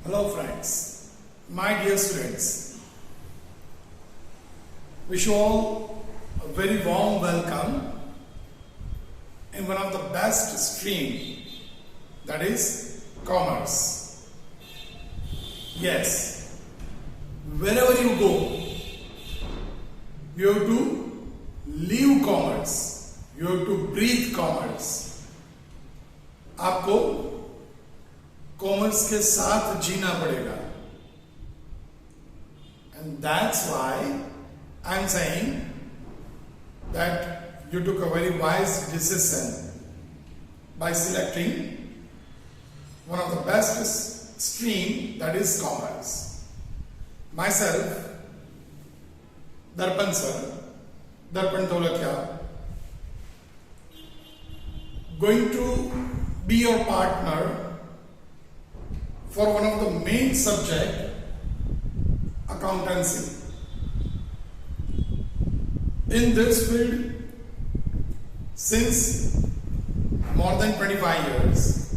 Hello friends, my dear students, wish you all a very warm welcome in one of the best stream, that is commerce. Yes, wherever you go, you have to live commerce, you have to breathe commerce. आपको commerce के साथ जीना पड़ेगा, and that's why I'm saying that you took a very wise decision by selecting one of the best stream, that is commerce. Myself, Darpan sir, Darpan Tolakya, going to be your partner for one of the main subject, accountancy. In this field, since more than 25 years,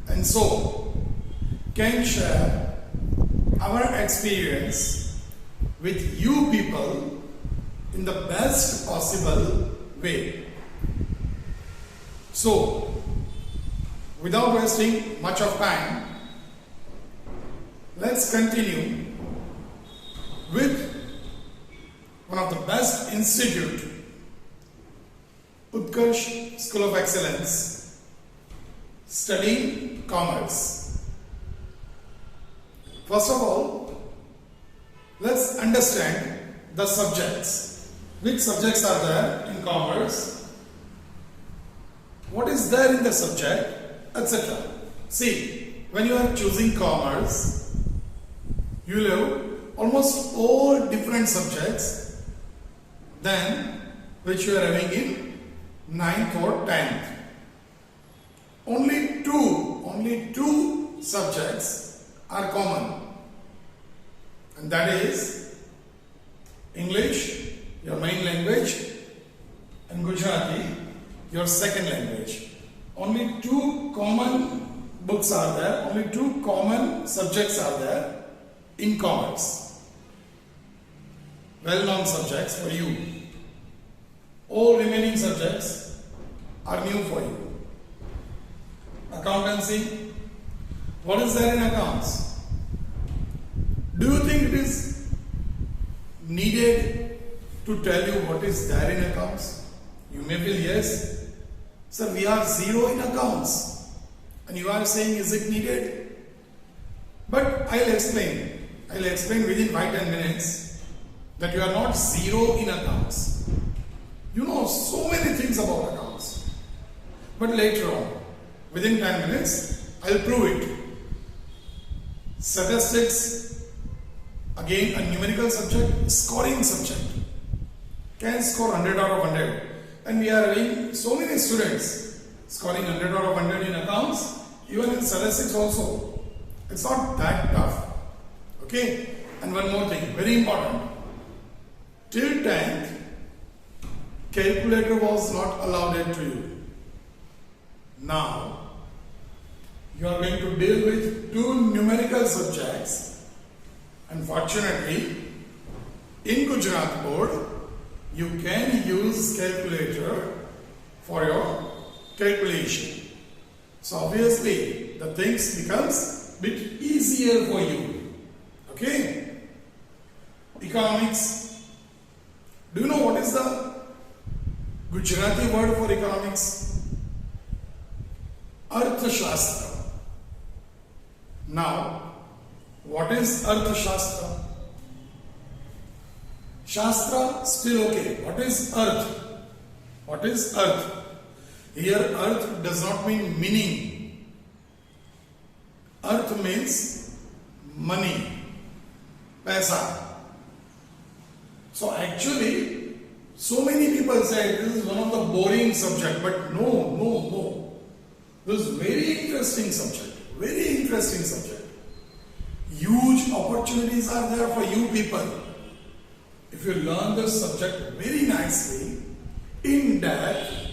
and so can share our experience with you people in the best possible way. So, without wasting much of time, let's continue with one of the best institute, Utkarsh School of Excellence, studying commerce. First of all, let's understand the subjects. Which subjects are there in commerce? What is there in the subject, etc. See, when you are choosing commerce, you will have almost all different subjects than which you are having in 9th or 10th. Only two subjects are common, and that is English, your main language, and Gujarati, your second language. Only two common books are there, only two common subjects are there in commerce. Well-known subjects for you. All remaining subjects are new for you. Accountancy. What is there in accounts? Do you think it is needed to tell you what is there in accounts? You may feel yes. Sir, we are zero in accounts. And you are saying, is it needed? But I'll explain within 5-10 minutes that you are not zero in accounts. You know so many things about accounts. But later on, within 10 minutes, I'll prove it. Statistics, again a numerical subject, scoring subject. Can score 100 out of 100. And we are having so many students scoring 100 out of 100 in accounts, even in statistics also. It's not that tough. Okay? And one more thing, very important. Till 10th, calculator was not allowed to you. Now, you are going to deal with two numerical subjects. Unfortunately, in Gujarat board, you can use calculator for your calculation. So obviously, the things becomes bit easier for you. Okay? Economics. Do you know what is the Gujarati word for economics? Arthashastra. Now, what is Arthashastra? Shastra, still okay. What is earth? What is earth? Here, earth does not mean meaning. Earth means money, paisa. So actually, so many people say this is one of the boring subject, but no. This is very interesting subject. Very interesting subject. Huge opportunities are there for you people. If you learn this subject very nicely, in depth,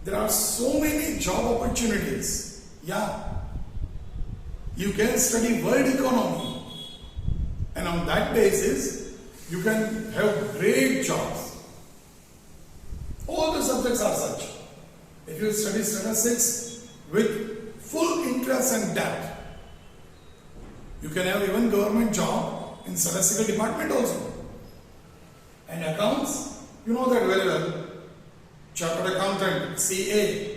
there are so many job opportunities. Yeah. You can study world economy, and on that basis, you can have great jobs. All the subjects are such. If you study statistics with full interest and depth, you can have even government job in statistical department also. And accounts, you know that very well. Chartered accountant, CA.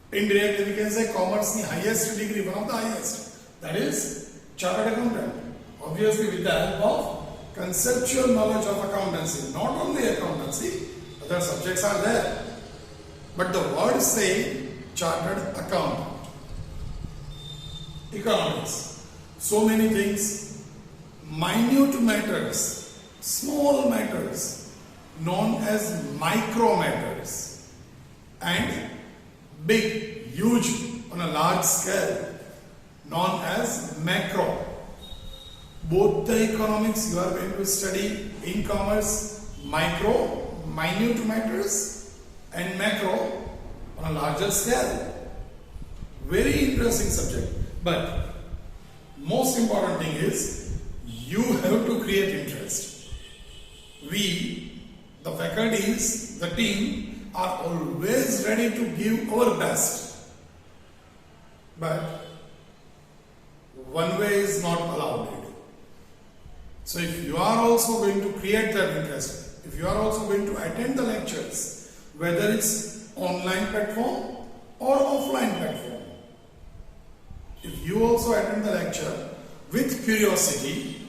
Indirectly we can say commerce the highest degree, one of the highest. That is chartered accountant. Obviously with the help of conceptual knowledge of accountancy. Not only accountancy, other subjects are there. But the words say chartered accountant. Economics. So many things, minute matters, small matters, known as micro matters, and big, huge, on a large scale, known as macro. Both the economics you are going to study in commerce, micro, minute matters, and macro on a larger scale. Very interesting subject. But most important thing is you have to create interest. We, the faculties, the team are always ready to give our best. But one way is not allowed. So if you are also going to create that interest, if you are also going to attend the lectures, whether it's online platform or offline platform, if you also attend the lecture with curiosity,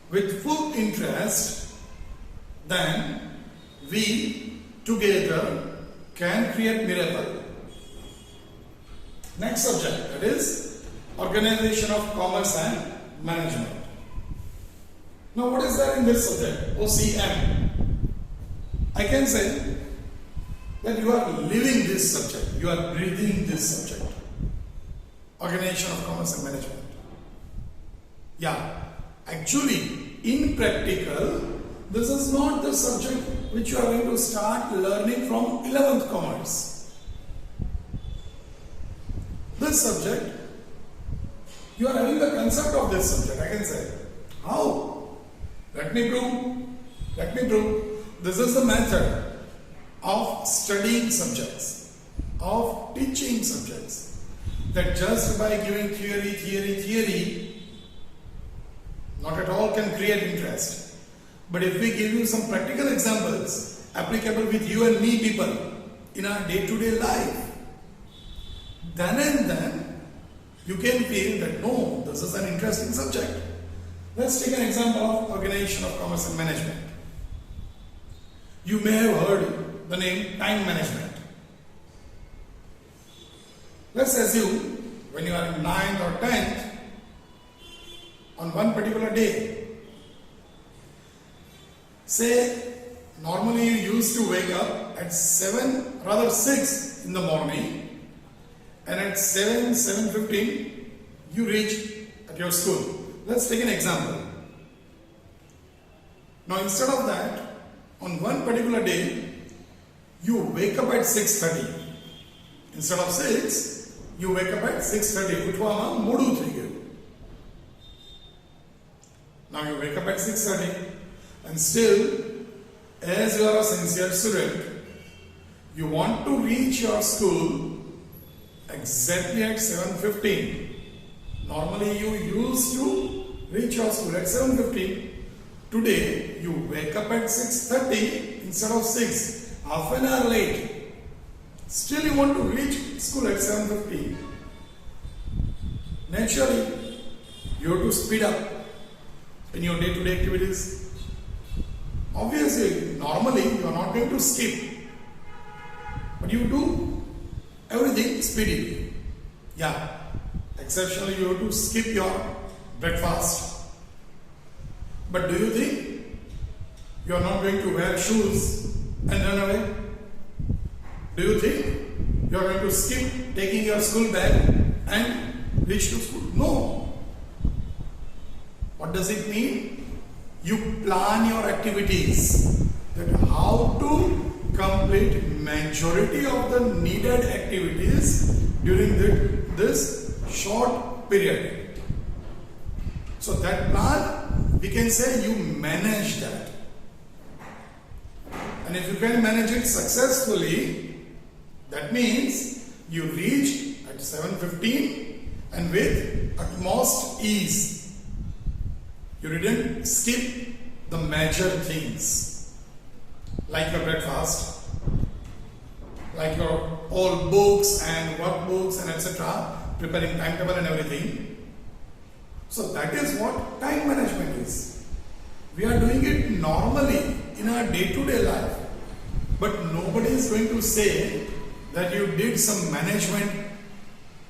with full interest, then we together can create miracle. Next subject, that is Organization of Commerce and Management. Now what is there in this subject? OCM. I can say that you are living this subject, you are breathing this subject. Organization of Commerce and Management. Yeah, actually, in practical, this is not the subject which you are going to start learning from 11th Commerce. This subject, you are having the concept of this subject, I can say. How? Let me prove. This is the method of studying subjects, of teaching subjects. That just by giving theory, not at all can create interest. But if we give you some practical examples applicable with you and me people in our day-to-day life, then and then you can feel that no, this is an interesting subject. Let's take an example of Organization of Commerce and Management. You may have heard the name time management. Let's assume when you are in 9th or 10th, on one particular day, say normally you used to wake up at 6 in the morning, and at 7:15 you reach at your school. Let's take an example. Now instead of that, on one particular day, you wake up at 6:30. Instead of 6, you wake up at 6:30. Uthwana modu thige. Now you wake up at 6:30, and still, as you are a sincere student, you want to reach your school exactly at 7:15. Normally you used to reach your school at 7:15. Today you wake up at 6:30 instead of 6, half an hour late. Still you want to reach school at 7:15. Naturally, you have to speed up in your day-to-day activities. Obviously, normally you are not going to skip, but you do everything speedily. Yeah, exceptionally you have to skip your breakfast. But do you think you are not going to wear shoes and run away? Do you think you are going to skip taking your school bag and reach to school? No. What does it mean? You plan your activities, that how to complete majority of the needed activities during this short period. So that plan, we can say you manage that. And if you can manage it successfully, that means you reach at 7:15 and with utmost ease. You didn't skip the major things like your breakfast, like your all books and workbooks and etc., preparing timetable and everything. So that is what time management is. We are doing it normally in our day-to-day life, but nobody is going to say that you did some management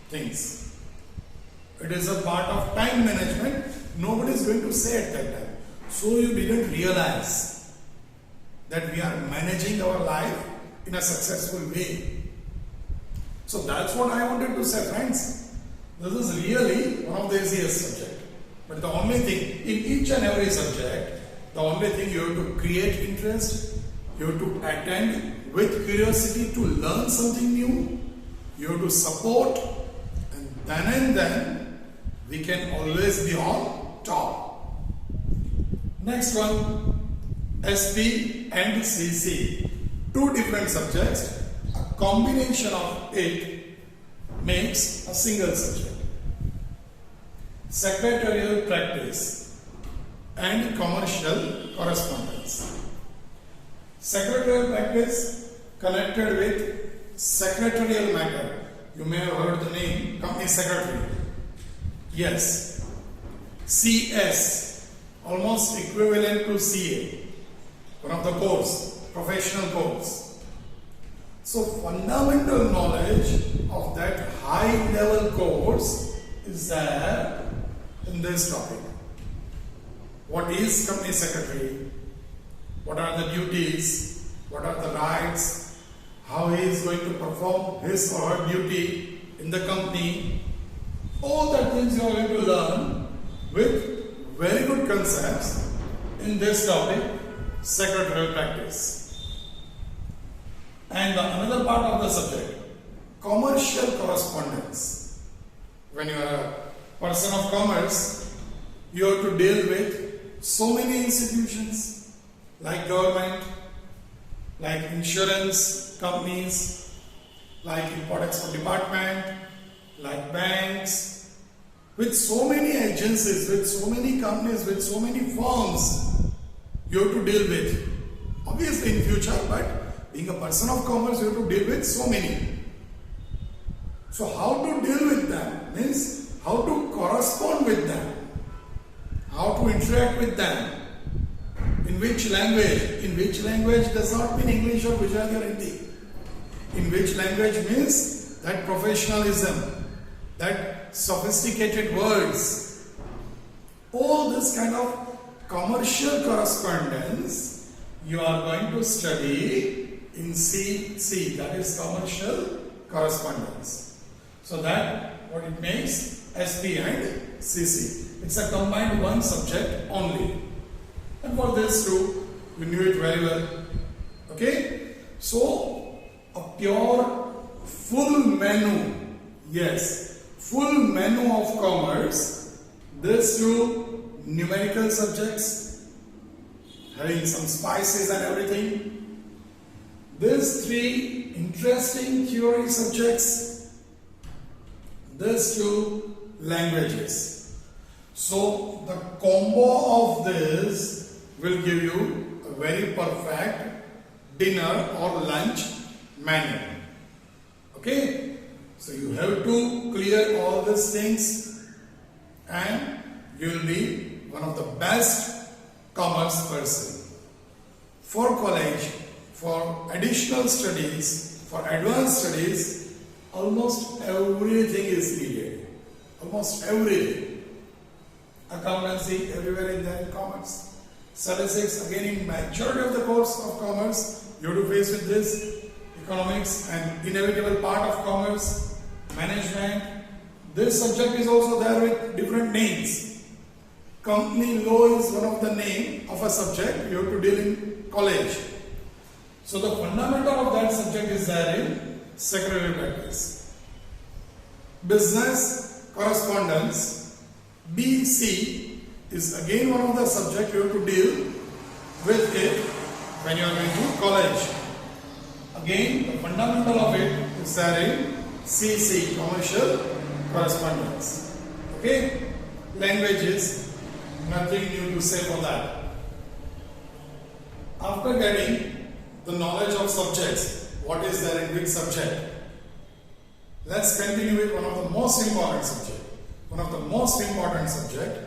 things. It is a part of time management. Nobody is going to say at that time. So you didn't realize that we are managing our life in a successful way. So that's what I wanted to say, friends. This is really one of the easiest subject. But the only thing, in each and every subject, the only thing you have to create interest, you have to attend with curiosity to learn something new, you have to support, and then we can always be on top. Next one, SP and CC. Two different subjects, a combination of it makes a single subject. Secretarial practice and commercial correspondence. Secretarial practice connected with secretarial matter. You may have heard the name company secretary. Yes. CS, almost equivalent to CA, one of the course, professional course. So fundamental knowledge of that high level course is there in this topic. What is company secretary? What are the duties? What are the rights? How he is going to perform his or her duty in the company? All that things you are going to learn with very good concepts in this topic, secretarial practice. And another part of the subject, commercial correspondence. When you are a person of commerce, you have to deal with so many institutions like government, like insurance companies, like import-export department, like banks, with so many agencies, with so many companies, with so many firms you have to deal with. Obviously in future, but being a person of commerce, you have to deal with so many. So how to deal with them means how to correspond with them, how to interact with them, in which language. In which language does not mean English or Gujarati or Hindi. In which language means that professionalism, that sophisticated words. All this kind of commercial correspondence you are going to study in CC, that is commercial correspondence. So that what it makes SP and CC. It's a combined one subject only. And for this too, you knew it very well. Okay? So, a pure full menu. Yes, full menu of commerce. This too, numerical subjects, having some spices and everything. These three interesting theory subjects. These two, languages. So, the combo of this will give you a very perfect dinner or lunch menu. Okay? So you have to clear all these things and you will be one of the best commerce person. For college, for additional studies, for advanced studies, almost everything is needed. Almost everything. Accountancy, everywhere in there in commerce. Statistics, again in majority of the course of commerce, you have to face with this. Economics, an inevitable part of commerce. Management. This subject is also there with different names. Company law is one of the name of a subject you have to deal in college. So the fundamental of that subject is there in secretarial practice. Business correspondence. BC is again one of the subjects you have to deal with it when you are going to college. Again, the fundamental of it is there in CC, commercial correspondence. Okay? Languages, nothing new to say for that. After getting the knowledge of subjects, what is there in which subject? Let's continue with one of the most important subject. One of the most important subject,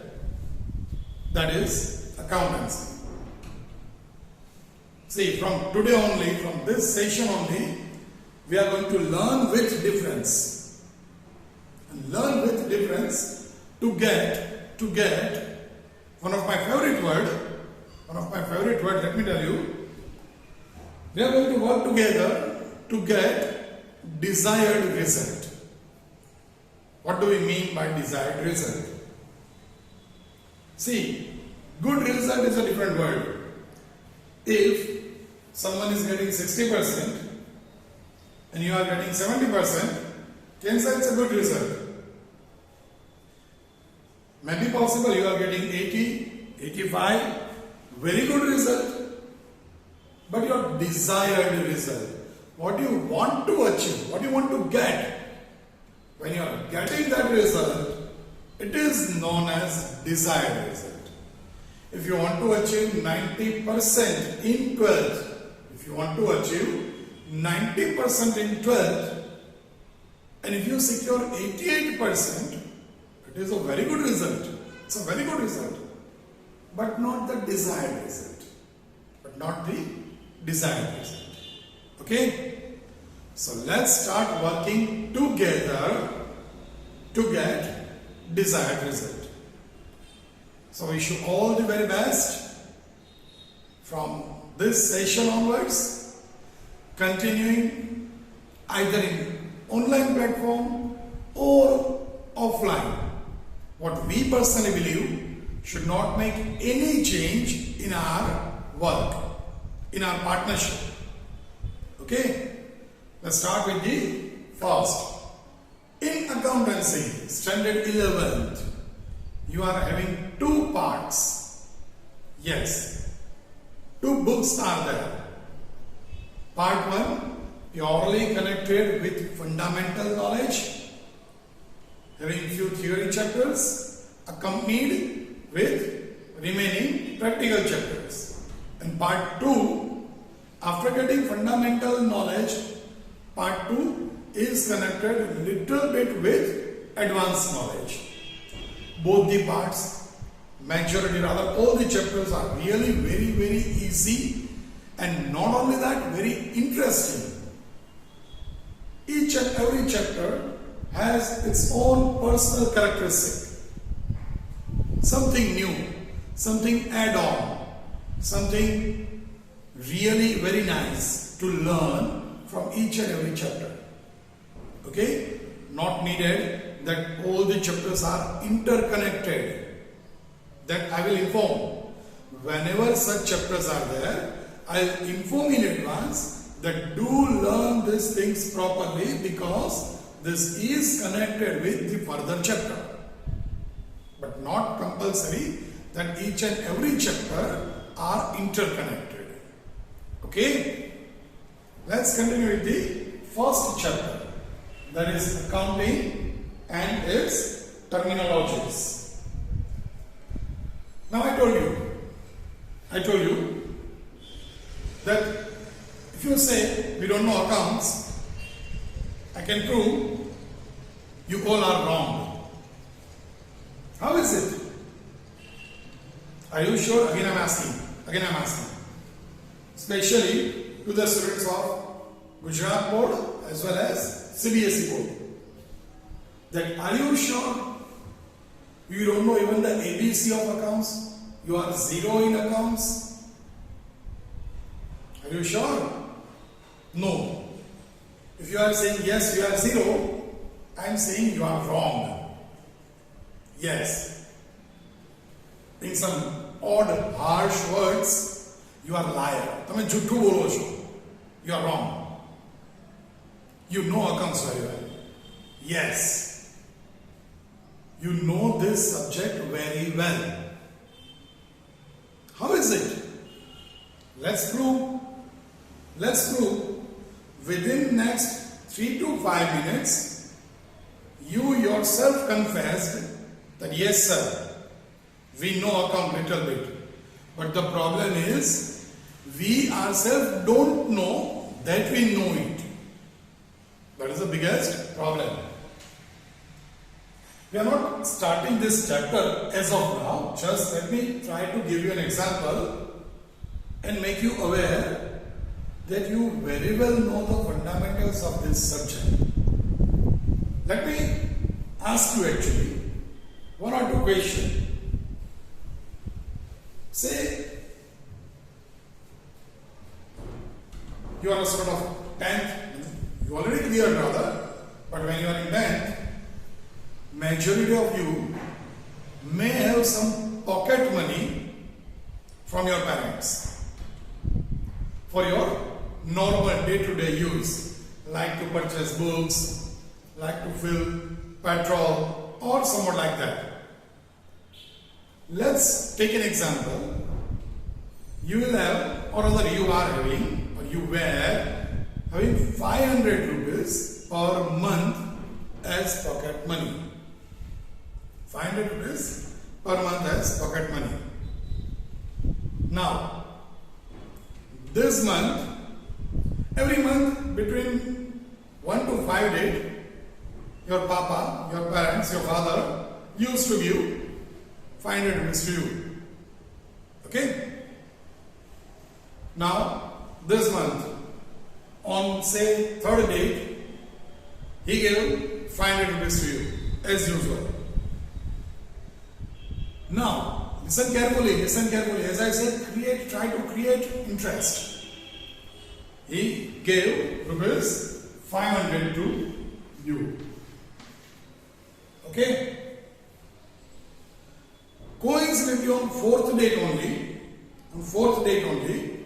that is accountancy. See, from today only, from this session only, we are going to learn with difference. And learn with difference to get one of my favorite word, let me tell you. We are going to work together to get desired result. What do we mean by desired result? See, good result is a different word. If someone is getting 60% and you are getting 70%, can say it's a good result. Maybe possible you are getting 80, 85, very good result. But your desired result, what you want to achieve, what you want to get, when you are getting that result, it is known as desired result. If you want to achieve 90% in 12th, if you want to achieve 90% in 12th, and if you secure 88%, it is a very good result. It's a very good result. But not the desired result. Okay? So let's start working together to get desired result. So wish you all the very best from this session onwards, continuing either in online platform or offline. What we personally believe should not make any change in our work, in our partnership. Okay? Let's start with the first. In accountancy, standard 11th, you are having two parts. Yes, two books are there. Part 1, purely connected with fundamental knowledge, having few theory chapters accompanied with remaining practical chapters. And part 2, after getting fundamental knowledge, part 2 is connected a little bit with advanced knowledge. Both the parts, majority rather all the chapters are really very, very easy, and not only that, very interesting. Each and every chapter has its own personal characteristic. Something new, something add-on, something really very nice to learn from each and every chapter. Okay? Not needed that all the chapters are interconnected. That I will inform. Whenever such chapters are there, I will inform in advance that do learn these things properly, because this is connected with the further chapter. But not compulsory that each and every chapter are interconnected. Okay? Let's continue with the first chapter, that is accounting and its terminologies. Now I told you that if you say we don't know accounts, I can prove you all are wrong. How is it? Are you sure? Again I'm asking. Especially to the students of Gujarat board as well as CBSE board. That are you sure you don't know even the ABC of accounts? You are zero in accounts? Are you sure? No. If you are saying yes, you are zero, I am saying you are wrong. Yes. In some odd, harsh words, you are liar. તમે જૂઠું બોલો છો. You are wrong. You know accounts very well. Yes. you know this subject very well. How is it? Let's prove. Let's prove. Within next 3 to 5 minutes, you yourself confessed that yes sir, we know account little bit. But the problem is, we ourselves don't know that we know it. That is the biggest problem. We are not starting this chapter as of now. Just let me try to give you an example and make you aware that you very well know the fundamentals of this subject. Let me ask you actually one or two questions. Say you are a sort of 10th, you already cleared rather, but when you are in 10th, majority of you may have some pocket money from your parents for your normal day-to-day use, like to purchase books, like to fill petrol or somewhat like that. Let's take an example. You will have, or rather you are having, or you were having 500 rupees per month as pocket money. 500 rupees per month as pocket money. Now, this month, every month between 1 to 5 days, your papa, your parents, your father used to give 500 rupees to you. Okay? Now, this month, on say 3rd date, he gave 500 rupees to you as usual. Now, listen carefully. As I said, try to create interest. He gave rupees 500 to you. Okay? Coincidentally, on 4th date only,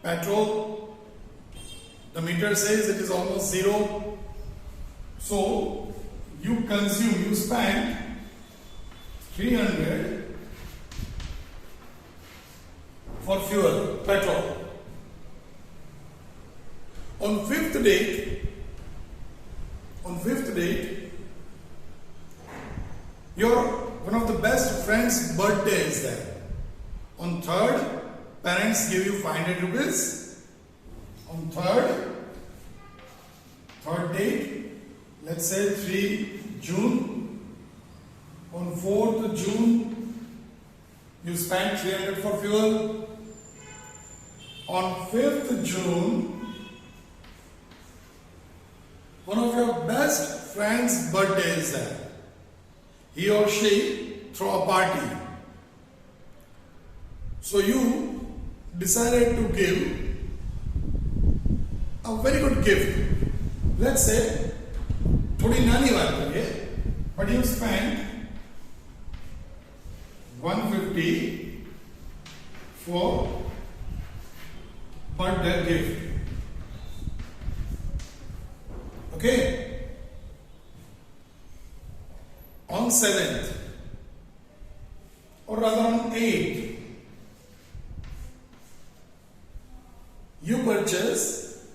petrol, the meter says it is almost zero. So, you spend 300 for fuel, petrol. On 5th date, your one of the best friend's birthday is there. On 3rd, parents give you 500 rupees. On 3rd date, let's say 3 June. On 4th June, you spend 300 for fuel. On 5th June, one of your best friend's birthday is there. He or she throw a party. So you decided to give a very good gift. Let's say, थोड़ी नानी बात करिए, but you spent 150 for birthday gift. Okay? On 7th, or rather on 8th, you purchase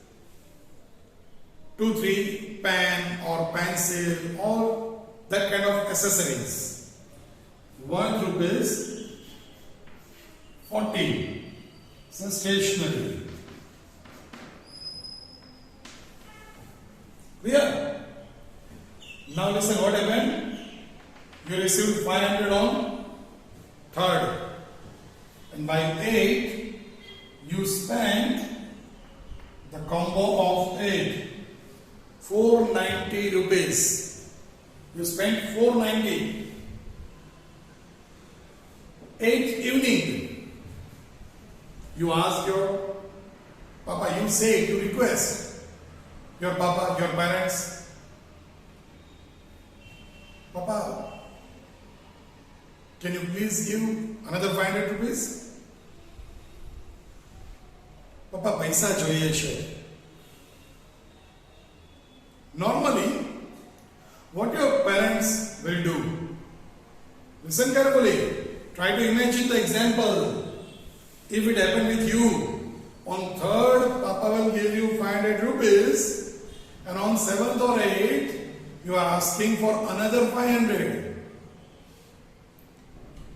2-3 pen or pencil or that kind of accessories. 1 rupees 40. So stationery. Clear? Now listen what happened. You received 500 on 3rd, and by 8th you spent the combo of 8, 490 rupees. You spent 490. 8th evening, you ask your papa, you request your papa, your parents, Papa, can you please give another 500 rupees? Papa, paisa જોઈએ છે. Normally, what your parents will do. Listen carefully. Try to imagine the example. If it happened with you, on 3rd, Papa will give you 500 rupees, and on 7th or 8th, you are asking for another 500.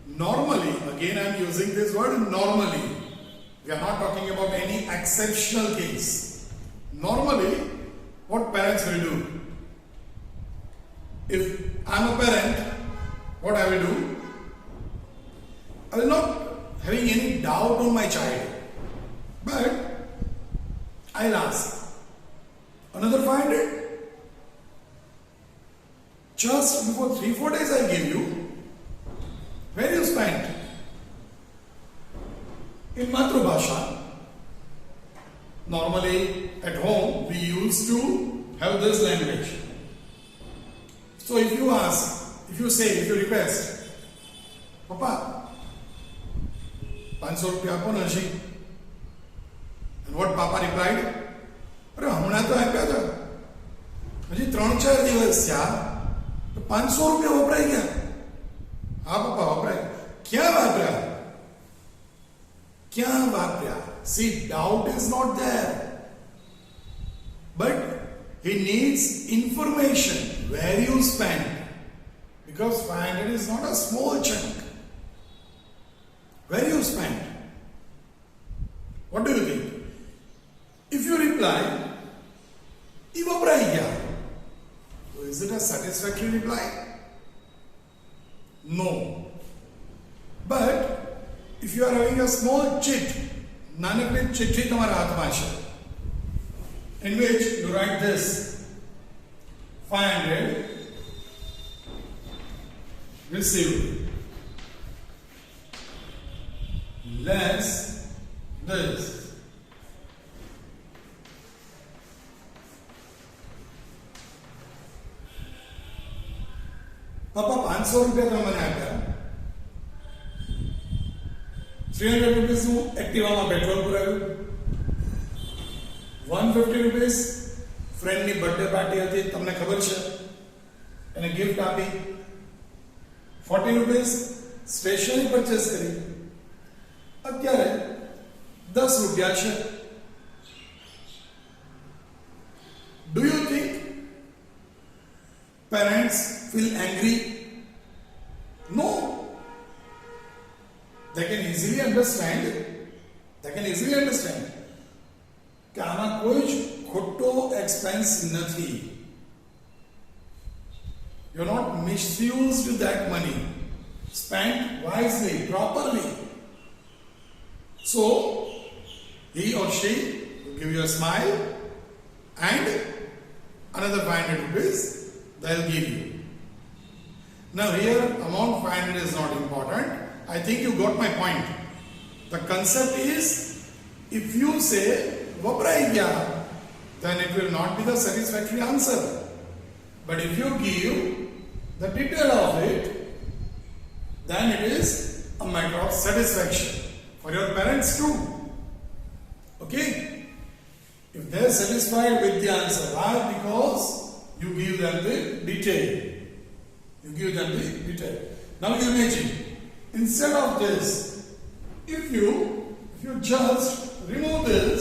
Normally, again I am using this word normally. We are not talking about any exceptional case. Normally, what parents will do? If I am a parent, what I will do? I will not having any doubt on my child, but I'll ask, another 500? Just before 3-4 days I give you. Where you spent? In Matrubhasha. Normally at home we used to have this language. So if you ask, if you say, if you request, Papa, 500 रुपया आपो नशी. And what Papa replied? अरे हमने तो आप्या था. हजी 3-4 દિવસ થયા તો 500 रुपया વપરાઈ ગયા. हाँ पापा वपराय. क्या वापरा? क्या वापरा? See, doubt is not there, but he needs information where you spend, because 500 is not a small chunk. Where you spend? What do you think? If you reply, "Ye vaprai gaya," so is it a satisfactory reply? No. But if you are having a small chit, નાનકડી ચિઠ્ઠી તમારા હાથમાં છે, in which you write this 500 received less this. પાપા 500 રૂપિયા તમે મને આપ્યા. 300 rupees નું એક્ટિવામાં પેટ્રોલ પુરાવ્યું. 150 rupees ફ્રેન્ડની બર્થડે પાર્ટી હતી, તમને ખબર છે, એને ગિફ્ટ આપી. 40 rupees સ્ટેશનરી પરચેસ કરી. અત્યારે 10 રૂપિયા છે. Do you think parents feel angry? No. They can easily understand કે આમાં કોઈ જ ખોટો એક્સપેન્સ નથી. You're not misused that money. Spent wisely, properly. So, he or she will give you a smile and another 500 rupees they'll give you. Now here amount 500 is not important. I think you got my point. The concept is, if you say vaprai gaya, then it will not be the satisfactory answer. But if you give the detail of it, then it is a matter of satisfaction for your parents too. Okay? If they are satisfied with the answer, why? Because you give them the detail. Now you imagine, instead of this, if you just remove this,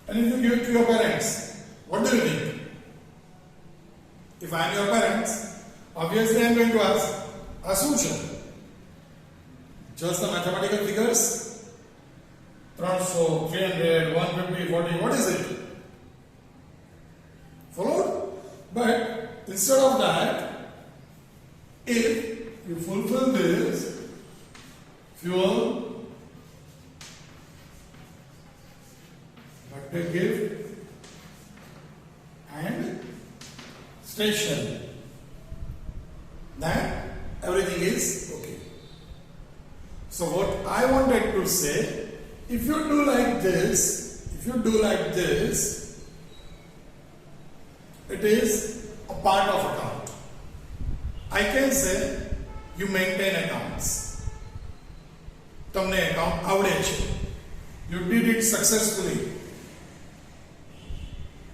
and if you give it to your parents, what do you think? If I am your parents, obviously I am going to ask, Asucha, just the mathematical figures, 300, 300, 150, 40, what is it? Followed? But instead of that, if you fulfill this, fuel, birthday gift, and station, then everything is okay. So what I wanted to say, if you do like this, it is a part of account. I can say you maintain accounts. તમને account આવડે છે. You did it successfully.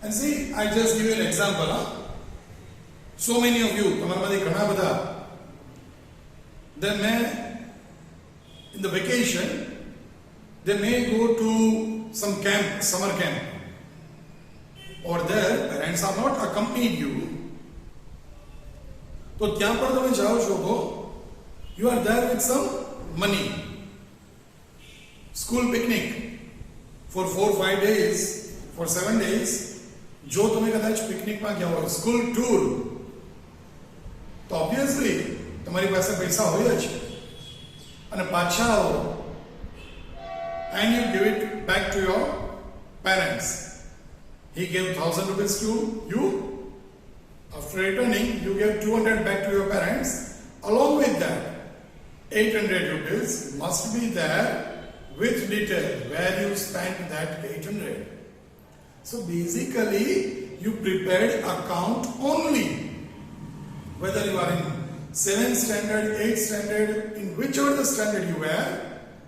And see, I just give you an example. So many of you, તમારામાંથી ઘણા બધા, they may, in the vacation, they may go to some camp, summer camp. Or their parents are not accompanied you. તો ત્યાં પણ તમે જાઓ છો તો you are there with some money. School picnic for 4-5 days, for 7 days. જો તમે કદાચ પિકનિકમાં ગયા હોય, સ્કૂલ ટૂર, તો ઓબ્વિયસલી તમારી પાસે પૈસા હોય જ અને પાછા આવો and you give it back to your parents. He gave 1,000 rupees to you. After returning, you gave 200 back to your parents. Along with that, 800 rupees must be there with detail where you spent that 800. So basically, you prepared account only. Whether you are in 7th standard, 8th standard, in whichever the standard you were,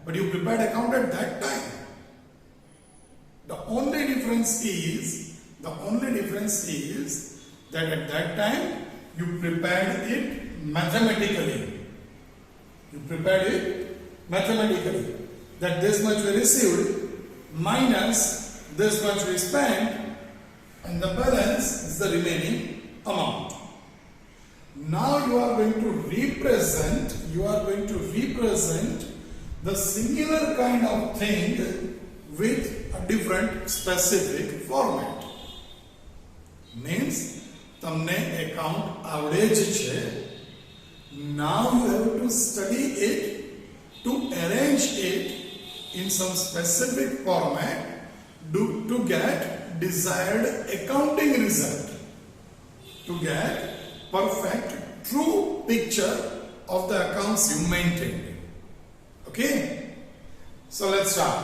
but you prepared account at that time. The only difference is that at that time you prepared it mathematically. That this much we received minus this much we spent, and the balance is the remaining amount. Now you are going to represent the similar kind of thing with a different specific format. Means તમને account આવડે જ છે. Now you have to study it to arrange it in some specific format to get desired accounting result, to get perfect true picture of the accounts you maintain. Okay, so let's start.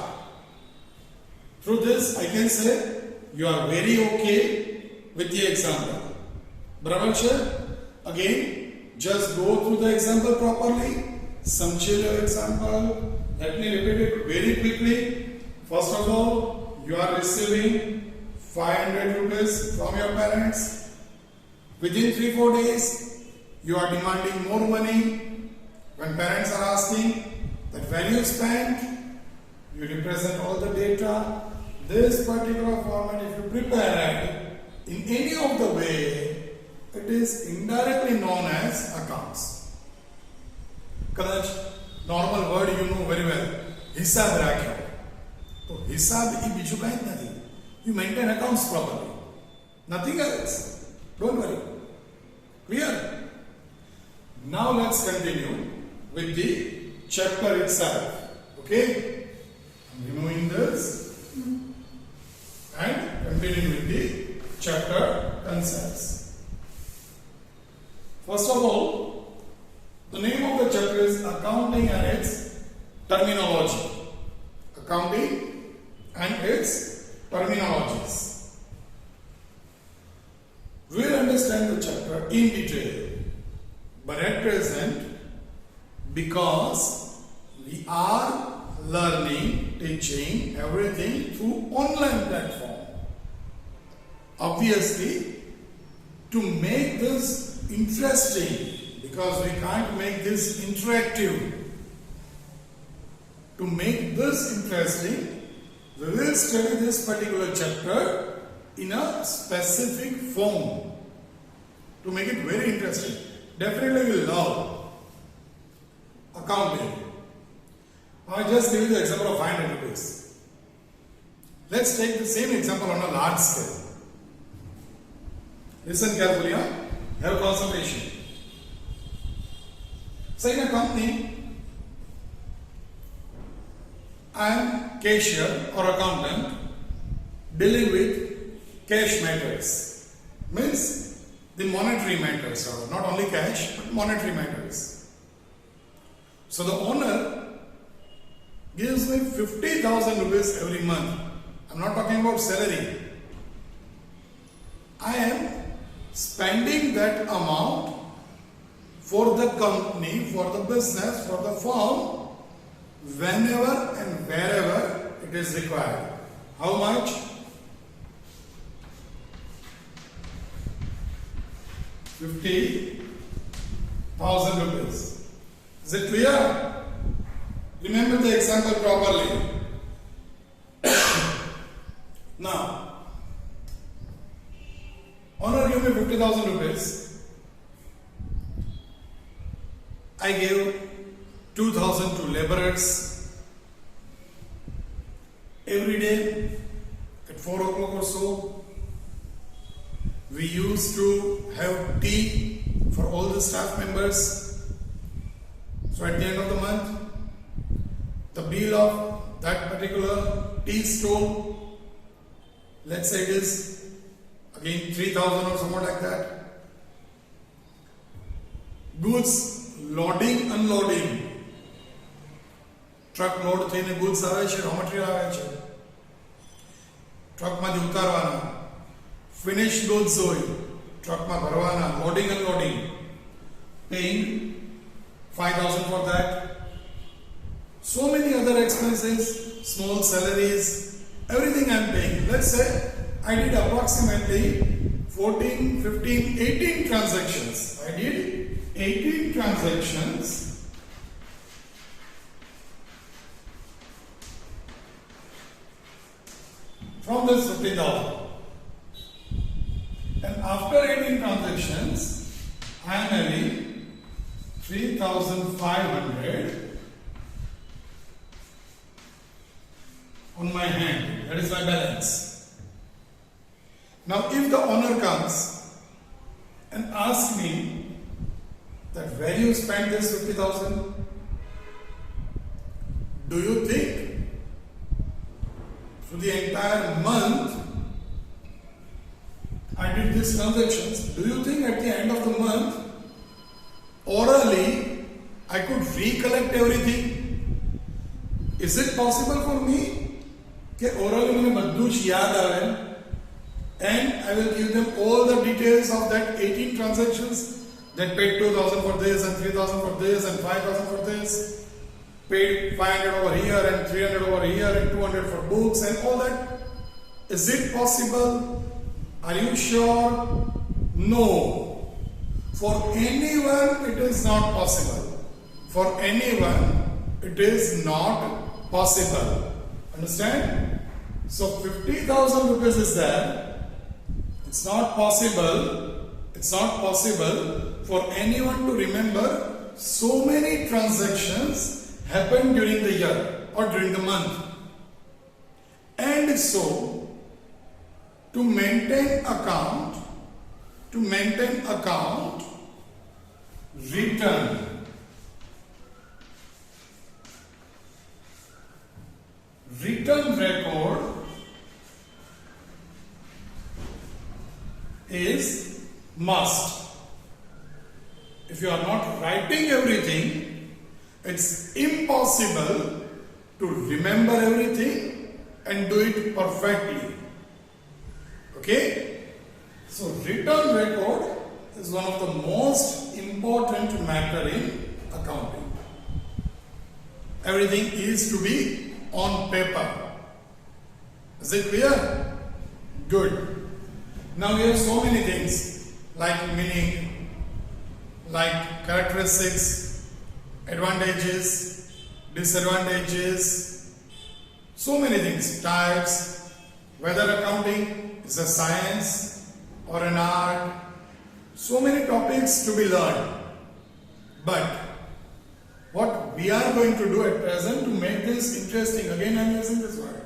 Through this I can say you are very okay with the example. Barabar છે? Again, just go through the example properly. Samjhe lo example. Let me repeat it very quickly. First of all, you are receiving 500 rupees from your parents. Within 3-4 days, you are demanding more money. When parents are asking that value spent, you represent all the data. This particular format, if you prepare it in any of the way, it is indirectly known as accounts. કદાચ normal word you know very well, હિસાબ રાખ્યો. તો હિસાબ એ બીજું કાંઈ જ નથી. You maintain accounts properly. Nothing else. Don't worry. Clear? Now let's continue with the chapter itself. Okay? I'm removing this and continuing with the chapter concepts. First of all, the name of the chapter is Accounting and its Terminology. Accounting and its terminologies. We'll understand the chapter in detail, but at present, because we are learning, teaching everything through online platform, obviously, to make this interesting, because we can't make this interactive. To make this interesting, we will study this particular chapter in a specific form to make it very interesting. Definitely you will love accounting. I just give you the example of 500 rupees. Let's take the same example on a large scale. Listen carefully, have concentration. So in a company, I am cashier or accountant dealing with cash matters. Means the monetary matters, or not only cash, but monetary matters. So the owner gives me 50,000 rupees every month. I'm not talking about salary. I am spending that amount for the company, for the business, for the firm, whenever and wherever it is required. How much? 50,000 rupees. Is it clear? Remember the example properly. Now, owner give me 50,000 rupees. I gave 2,000 to laborers. Every day at 4 o'clock or so, we used to have tea for all the staff members. So at the end of the month, the bill of that particular tea stall, let's say it is again 3,000 or something like that. Goods loading, unloading. Truck load થઈને goods આવે છે, raw material આવે છે. ટ્રકમાંથી ઉતારવાના. Finished goods હોય, ટ્રકમાં ભરવાના, loading, unloading. Paying 5,000 for that. So many other expenses, small salaries, everything I am paying. Let's say I did approximately 14, 15, 18 transactions. I did 18 transactions. From this 50,000. And after 18 transactions, I am having 3,500 on my hand. That is my balance. Now, if the owner comes and asks me that where you spent this 50,000, do you think for the entire month I did these transactions? Do you think at the end of the month orally I could recollect everything? Is it possible for me कि orally मैंने બધું જ યાદ આવે and I will give them all the details of that 18 transactions that paid 2,000 for this and 3,000 for this and 5,000 for this, paid 500 over here and 300 over here and 200 for books and all that? Is it possible? Are you sure? No. For anyone it is not possible. For anyone it is not possible. Understand? So 50,000 rupees is there. It's not possible. It's not possible for anyone to remember so many transactions happened during the year or during the month. And so, to maintain account, return record is must. If you are not writing everything, it's impossible to remember everything and do it perfectly. Okay? So return record is one of the most important matter in accounting. Everything is to be on paper. Is it clear? Good. Now we have so many things like meaning, like characteristics, advantages, disadvantages, so many things, types, whether accounting is a science or an art, so many topics to be learned. But what we are going to do at present to make this interesting, again I am using this word,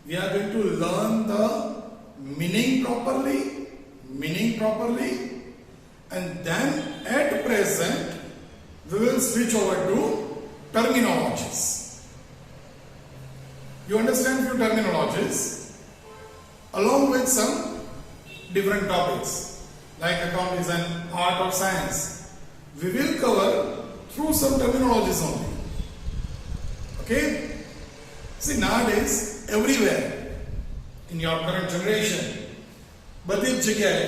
we are going to learn the meaning properly, and then at present we will switch over to terminologies. You understand few terminologies along with some different topics like account is an art or science. We will cover through some terminologies only. Okay? See, nowadays everywhere in your current generation, બધી જ જગ્યાએ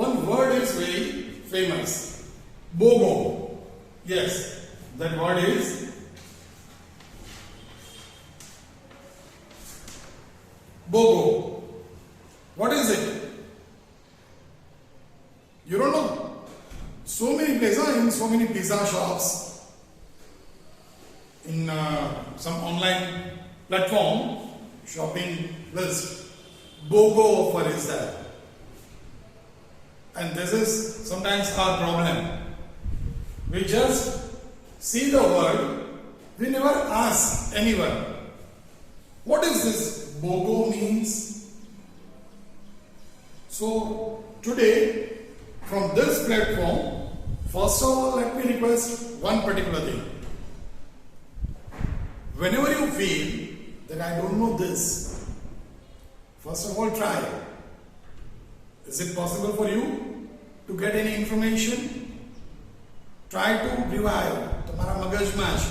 one word is very famous. BOGO. Yes, that word is BOGO. What is it? You don't pizza shops, in some online platform shopping list, BOGO offer is there. And this is sometimes our problem. We just see the word, we never ask anyone, what is this BOGO means? So today, from this platform, first of all, let me request one particular thing. Whenever you feel that I don't know this, first of all try. Is it possible for you to get any information? Try to revive. તમારા મગજમાં છે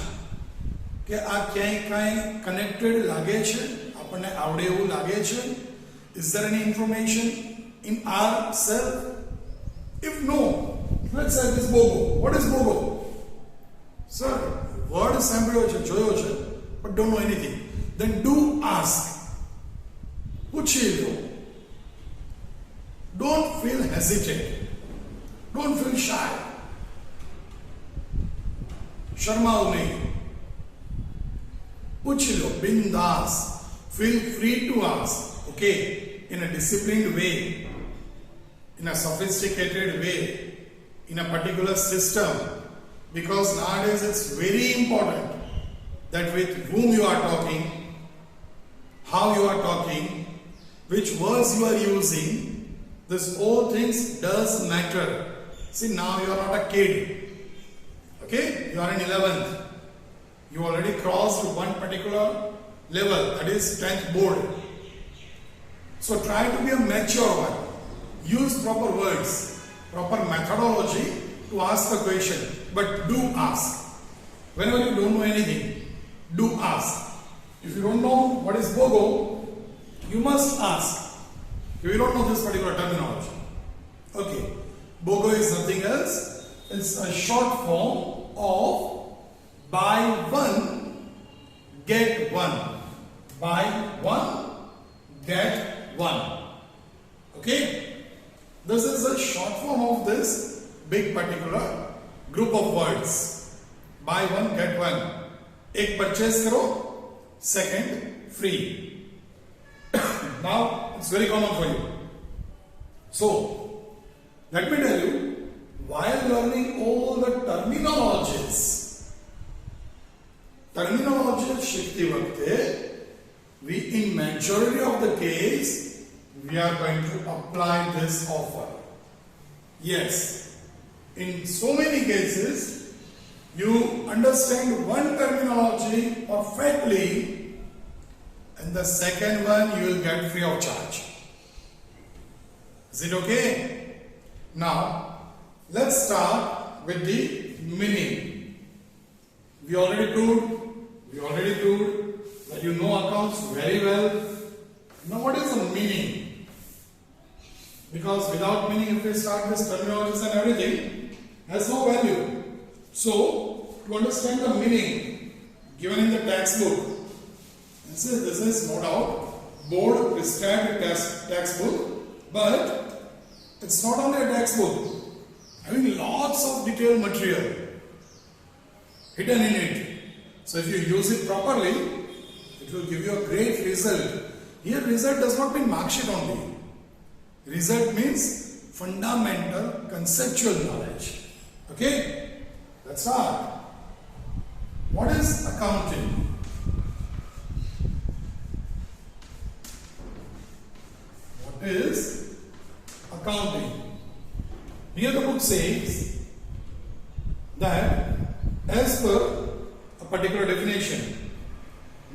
કે આ ક્યાંય કાંઈ connected લાગે છે, આપણને આવડે એવું લાગે છે? Is there any information in ourselves? If no, let's say this BOGO. What is BOGO? Sir, word સાંભળ્યો છે, જોયો છે, but don't know anything. Then do ask. પૂછી લો. Don't feel hesitant. Don't feel shy. शर्माओ नहीं. पूछ लो, बिंदास. Feel free to ask. Okay, in a disciplined way, in a sophisticated way, in a particular system. Because nowadays it's very important that with whom you are talking, how you are talking, which words you are using, this all things does matter. See, now you are not a kid. Okay, you are in 11th. You already crossed one particular level, that is 10th board. So try to be a mature one. Use proper words, proper methodology to ask the question. But do ask. Whenever you don't know anything, do ask. If you don't know what is BOGO, you must ask. If you don't know this particular terminology. Okay, BOGO is nothing else. It's a short form of buy one, get one. Buy one, get one. Okay? This is a short form of this big particular group of words. Buy one, get one. एक purchase करो, second free. Now it's very common for you. So let me tell you, while learning all the terminologies शिखती वक्ते, we in majority of the case we are going to apply this offer. Yes, in so many cases you understand one terminology perfectly, and the second one you will get free of charge. Is it okay? Now let's start with the meaning. We already proved that you know accounts very well. Now what is the meaning? Because without meaning, if we start this terminologies and everything, has no value. So to understand the meaning given in the textbook, this is no doubt board prescribed textbook, but it's not only a textbook, having lots of detailed material hidden in it. So if you use it properly, it will give you a great result. Here result does not mean mark sheet only. Result means fundamental conceptual knowledge. Okay? Let's start. What is accounting? What is accounting? Here the book says that as per a particular definition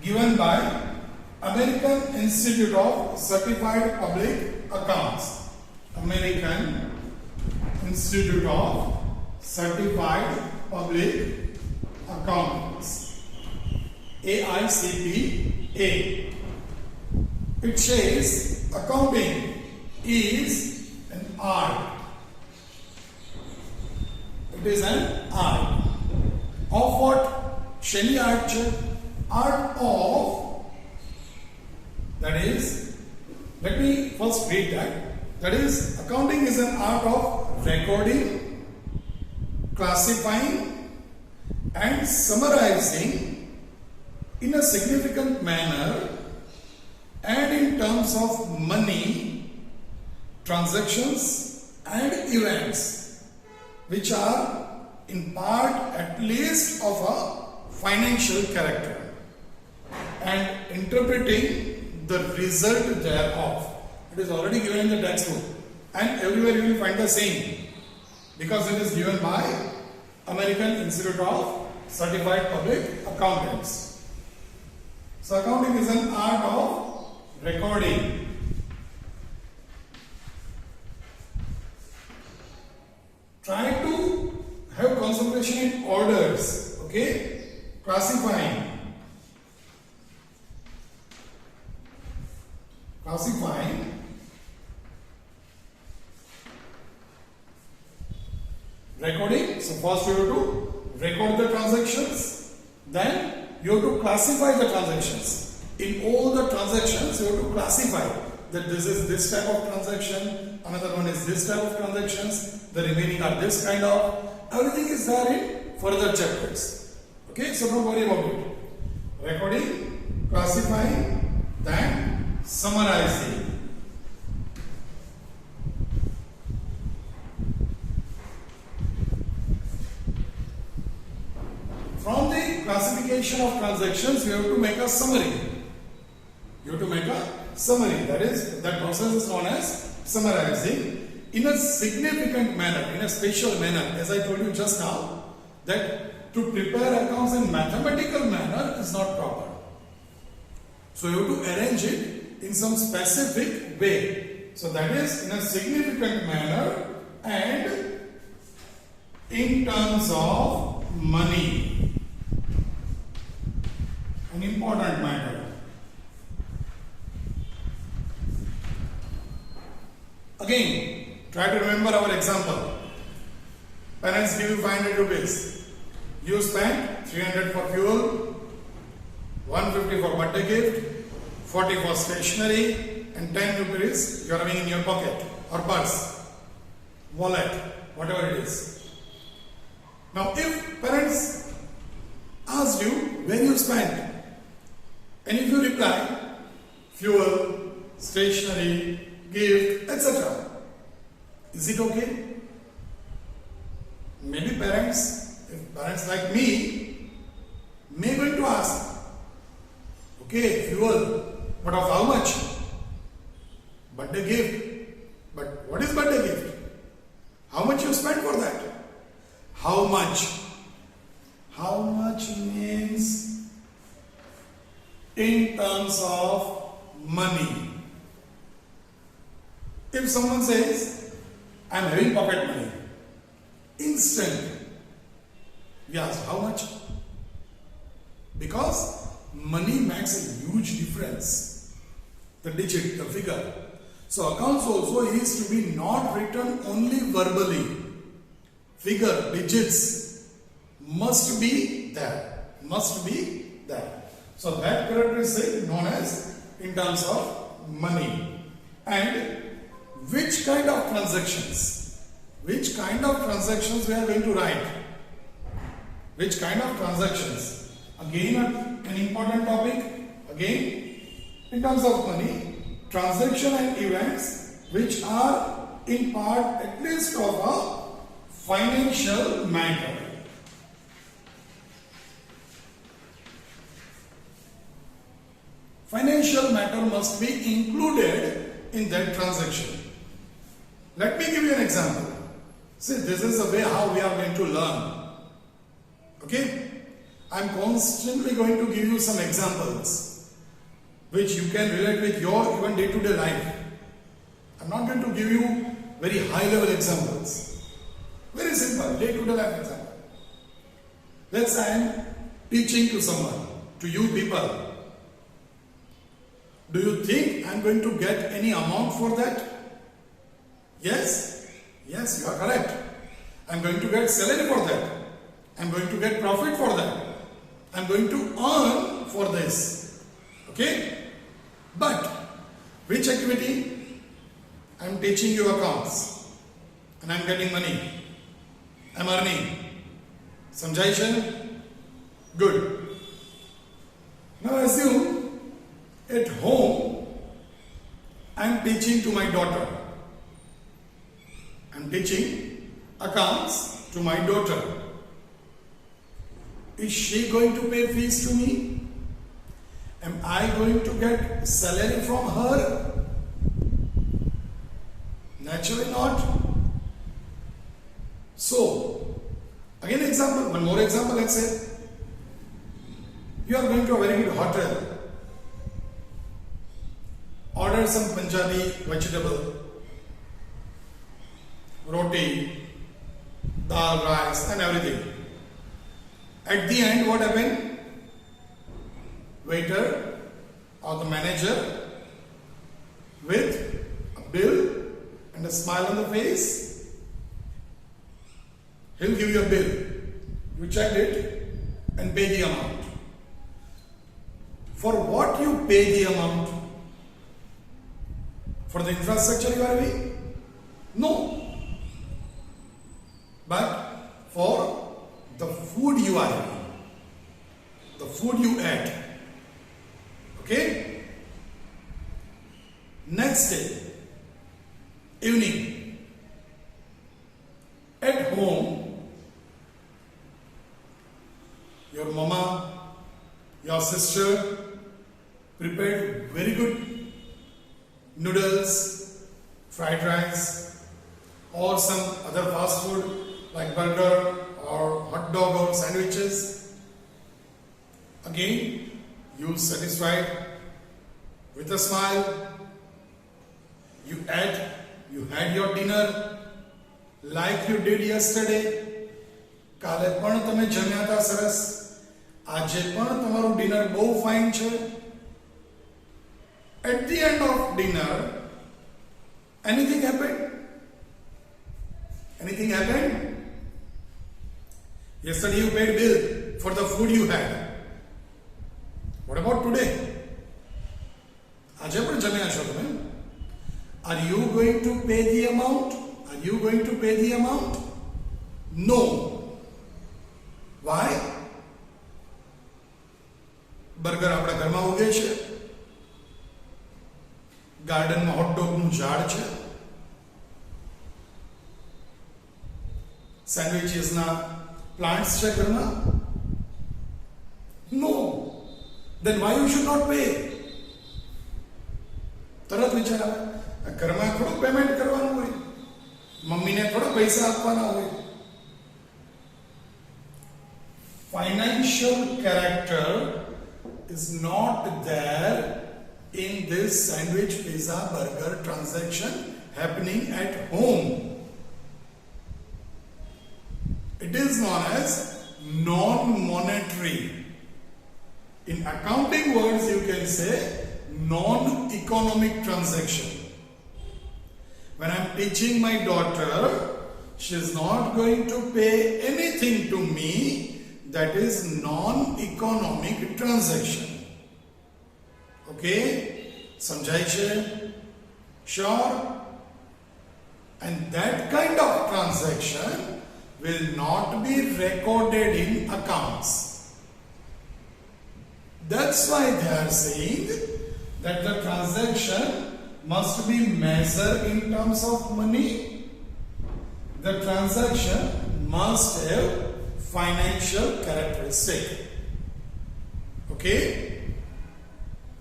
given by American Institute of Certified Public Accounts, American Institute of Certified Public Accountants, AICPA. It says accounting is an art. It is an art. Of what? Shelley art? Art of, that is, let me first read that. That is, accounting is an art of recording, classifying and summarizing in a significant manner and in terms of money, transactions and events which are in part at least of a financial character and interpreting the result thereof. It is already given in the textbook and everywhere you will find the same because it is given by American Institute of Certified Public Accountants. So accounting is an art of recording. Try to have concentration in orders, okay? Classifying, recording. So first you have to record the transactions, then you have to classify the transactions. In all the transactions, you have to classify that this is this type of transaction, another one is this type of transactions, the remaining are this kind of. Everything is there in further chapters. Okay, so don't worry about it. Recording, classifying, then summarizing. From the classification of transactions, you have to make a summary. That process is known as summarizing in a significant manner, in a spatial manner. As I told you just now, that to prepare accounts in mathematical manner is not proper. So you have to arrange it in some specific way. So that is in a significant manner and in terms of money. An important matter. Again, try to remember our example. Parents give you 500 rupees. You spend 300 for fuel, 150 for birthday gift, 40 for stationery, and 10 rupees you are having in your pocket or purse, wallet, whatever it is. Now, if parents ask you where you spent, and if you reply fuel, stationery, gift, etc., is it okay? Maybe parents, if parents like me, may going to ask, okay, fuel, but of how much? Birthday gift. But what is birthday gift? How much you spend for that? How much? How much means in terms of money. If someone says, I am having pocket money, instant, we ask how much? Because money makes a huge difference. The digit, the figure. So accounts also is to be not written only verbally. Figure, digits must be there. Must be there. So that characteristic known as in terms of money. And which kind of transactions? Which kind of transactions we are going to write? Which kind of transactions? Again, an important topic. Again, in terms of money, transaction and events which are in part at least of a financial matter. Financial matter must be included in that transaction. Let me give you an example. See, this is the way how we are going to learn. Okay? I am constantly going to give you some examples which you can relate with your even day-to-day life. I am not going to give you very high-level examples. Very simple, day-to-day life example. Let's say I am teaching to someone, to you people. Do you think I am going to get any amount for that? Yes? Yes, you are correct. I am going to get salary for that. I am going to get profit for that. I am going to earn for this. Okay? But, which activity? I am teaching you accounts. And I am getting money. I am earning. સમજાય છે? Good. Now assume at home I am teaching to my daughter. I am teaching accounts to my daughter. Is she going to pay fees to me? Am I going to get salary from her? Naturally not. So, again example, one more example, let's say. You are going to a very good hotel. Order some Punjabi vegetable, roti, dal, rice and everything. At the end, what happened? Waiter or the manager with a bill and a smile on the face, he'll give you a bill. You check it and pay the amount. For what you pay the amount? For the infrastructure you are having? No. But for the food you are having, the food you ate. Okay? Next day, evening, at home, your mama, your sister prepared very good noodles, fried rice, or some other fast food like burger or hot dog or sandwiches. Again, you satisfied with a smile. You had your dinner like you did yesterday. કાલે પણ તમે જમ્યા હતા સરસ. આજે પણ તમારું dinner બહુ ફાઇન છે. At the end of dinner, anything happened? Anything happened? Yesterday you paid bill for the food you had. What about today? આજે પણ જમ્યા છો તમે? Are you going to pay the amount? Are you going to pay the amount? No. Why? Burger આપણા ઘરમાં ઉગે છે, ગાર્ડનમાં હોટ ડોગનું ઝાડ છે, સેન્ડવિચીસના પ્લાન્ટ્સ છે ઘરમાં? નો. Then why you should not pay? તરત વિચાર આવે, ઘરમાં થોડું પેમેન્ટ કરવાનું હોય, મમ્મીને થોડા પૈસા આપવાના હોય. Financial character is not there in this sandwich, pizza, burger transaction happening at home. It is known as non-monetary. In accounting words, you can say non-economic transaction. When I am teaching my daughter, she is not going to pay anything to me. That is non-economic transaction. Okay? Samjhay che? Sure? And that kind of transaction will not be recorded in accounts. That's why they are saying that the transaction must be measured in terms of money. The transaction must have financial characteristic. Okay?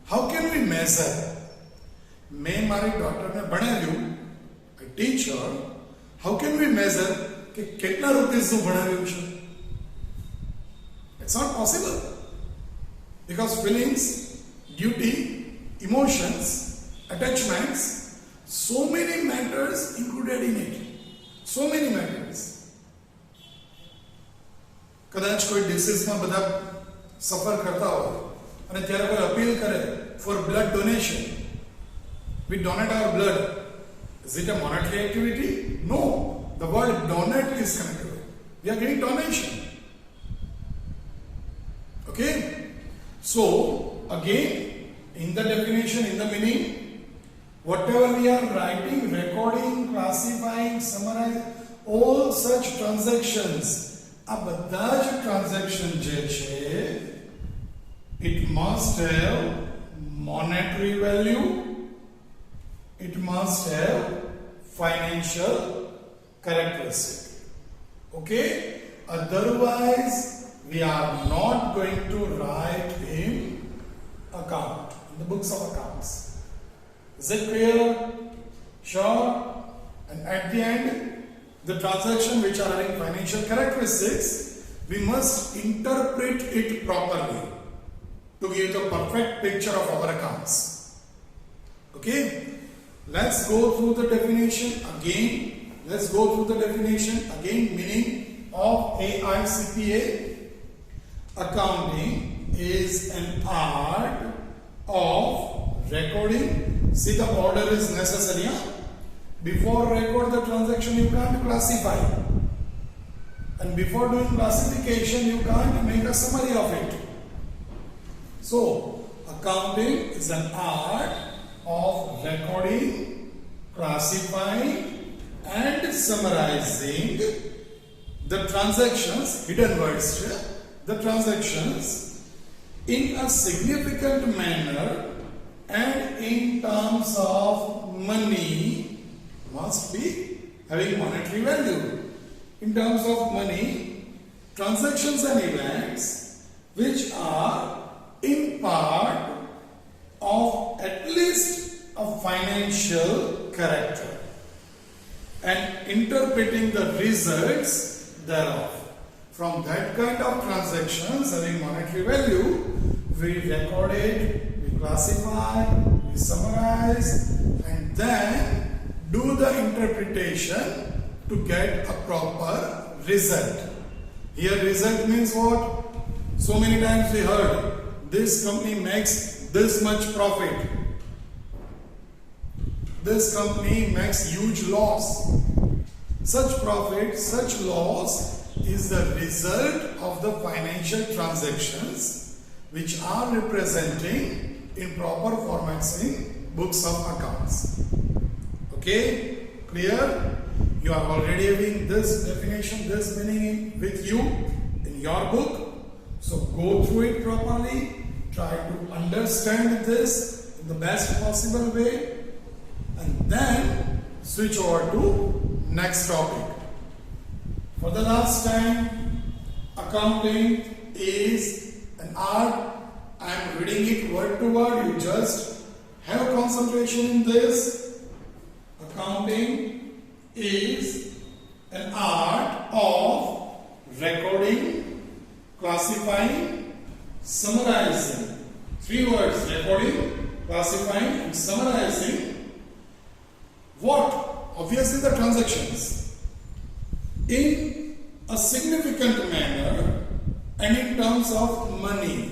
How can we measure? मैं मारी doctor ने भणाव्યું, I teach her. How can we measure कि कितना rupees નું ભણાવ્યું છે? It's not possible. Because feelings, duty, emotions, attachments, so many matters included in it. So many matters. કદાચ કોઈ ડિસીઝમાં બધા સફર કરતા હોય અને ત્યારે કોઈ અપીલ કરે for blood donation, we donate our blood. Is it a monetary activity? No. The word donate is connected. We are getting donation. Okay? So, again, in the definition, in the meaning, whatever we are writing, recording, classifying, summarizing, all such transactions આ બધા જ transaction જે છે it must have monetary value, it must have financial characteristic. Okay, otherwise we are not going to write in account, in the books of accounts. Is it clear? Sure. And at the end, the transaction which are having financial characteristics, we must interpret it properly to give the perfect picture of our accounts. Okay, let's go through the definition again. Let's go through the definition again. Meaning of AICPA: accounting is an art of recording. See, the order is necessary. Before record the transaction, you can't classify, and before doing classification, you can't make a summary of it. So, accounting is an art of recording, classifying, and summarizing the transactions, hidden words here, the transactions in a significant manner and in terms of money, must be having monetary value. In terms of money, transactions and events which are in part of at least a financial character and interpreting the results thereof. From that kind of transactions having monetary value, we record it, we classify, we summarize, and then do the interpretation to get a proper result. Here result means what? So many times we heard this company makes this much profit, this company makes huge loss. Such profit, such loss is the result of the financial transactions which are representing in proper formats in books of accounts. Okay, clear? You are already having this definition, this meaning with you in your book. So go through it properly, try to understand this in the best possible way, and then switch over to next topic. For the last time, accounting is an art. I am reading it word to word. You just have concentration in this. Accounting is an art of recording, classifying, summarizing. 3 words: recording, classifying, and summarizing. What? Obviously the transactions in a significant manner and in terms of money.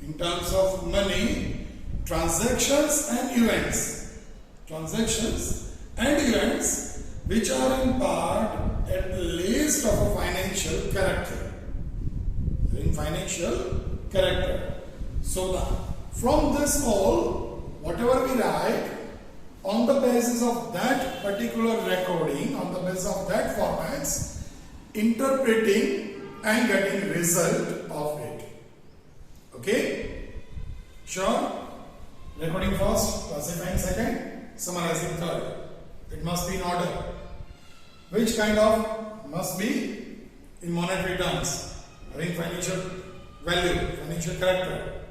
In terms of money, transactions and events. Transactions and events which are in part at least of a financial character. In financial character. So from this all, whatever we write, on the basis of that particular recording, on the basis of that formats, interpreting and getting result of it. Okay? Sure? Recording first, classifying second, summarizing third. It must be in order. Which kind of? Must be in monetary terms, having financial value, financial character.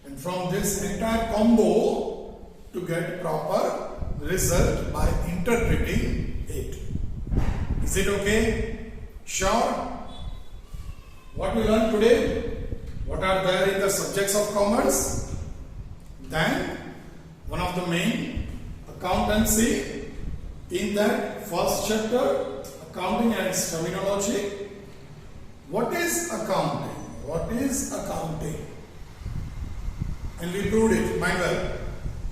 And from this entire combo, to get proper result by interpreting it. Is it okay? Sure? What we learned today? What are there in the subjects of commerce? Then, one of the main, accountancy. In that first chapter, accounting and its terminology. What is accounting? What is accounting? And we proved it, mind well,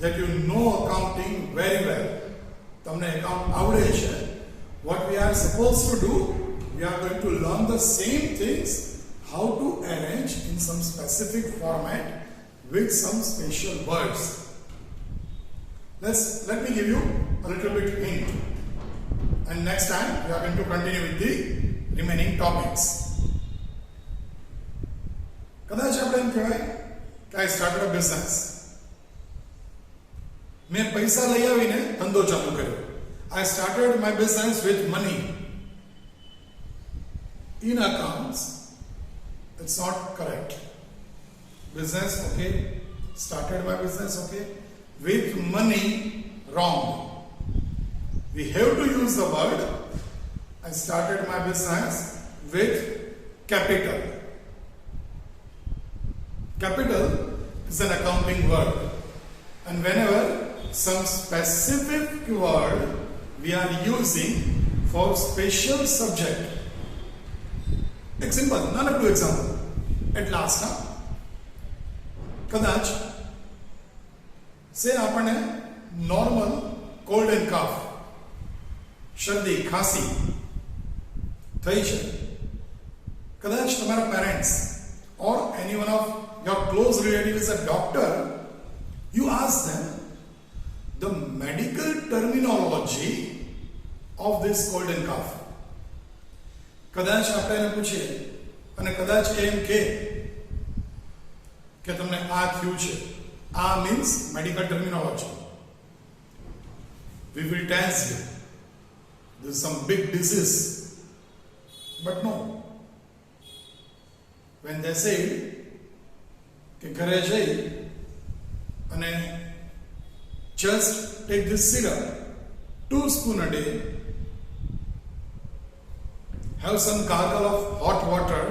that you know accounting very well. તમને account આવડે છે. What we are supposed to do, we are going to learn the same things, how to arrange in some specific format with some special words. Let me give you a little bit hint. And next time we are going to continue with the remaining topics. કદાચ આપણે એમ કહેવાય કે I started a business. મેં પૈસા લઈ આવીને ધંધો ચાલુ કર્યો. I started my business with money. In accounts, it's not correct. Business, okay. Started my business, okay. With money, wrong. We have to use the word I started my business with capital. Capital is an accounting word, and whenever some specific word we are using for special subject. Example, નાનકડું example. At last, કદાચ સે આપણને normal cold and calf, શરદી ખાંસી થઈ છે. કદાચ તમારા parents or any one of your close relatives is a doctor, you ask them the medical terminology of this cold and cough. કદાચ આપણે એને પૂછીએ અને કદાચ એમ કે તમને આ થયું છે. આ means medical terminology. We will test you. This is some big disease. But no. When they say કે ઘરે જઈ અને just take this syrup, 2 spoons a day, have some gargle of hot water,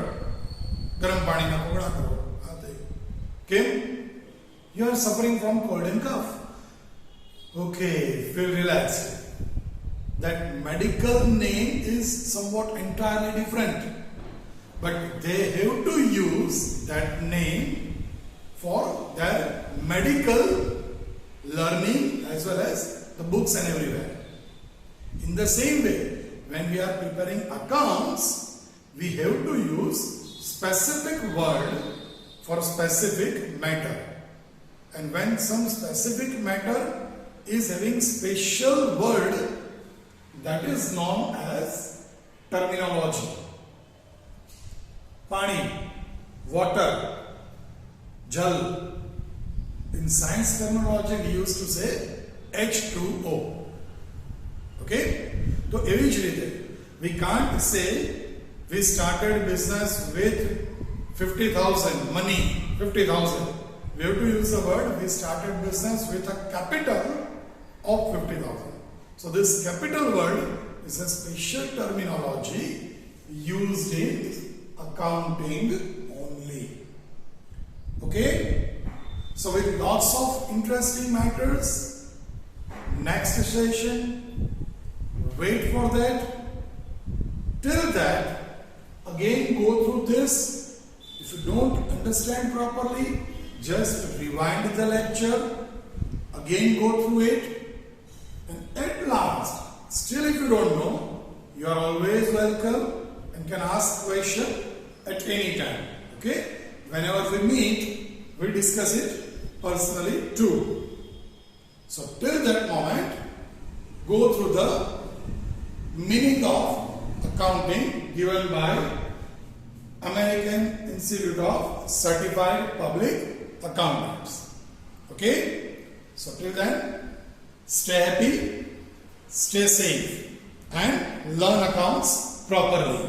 ગરમ પાણીના કોગળા કરો. કેમ? You are suffering from cold and cough. Okay, feel relaxed. That medical name is somewhat entirely different, but they have to use that name for their medical learning as well as the books and everywhere. In the same way, when we are preparing accounts, we have to use specific word for specific matter. And when some specific matter is having special word, that is known as terminology. Pani, water, jal. In science terminology, we used to say H2O. Okay? So, એવી જ રીતે we can't say we started business with 50,000 money, 50,000. We have to use the word we started business with a capital of 50,000. So this capital word is a special terminology used in accounting only. Okay? So with lots of interesting matters, next session, wait for that. Till that, again go through this. If you don't understand properly, just rewind the lecture, again go through it, and at last, still if you don't know, you are always welcome and can ask question at any time. Okay? Whenever we meet, we discuss it personally too. So till that moment, go through the meaning of accounting given by American Institute of Certified Public Accountants. Okay? So till then, stay happy, stay safe, and learn accounts properly.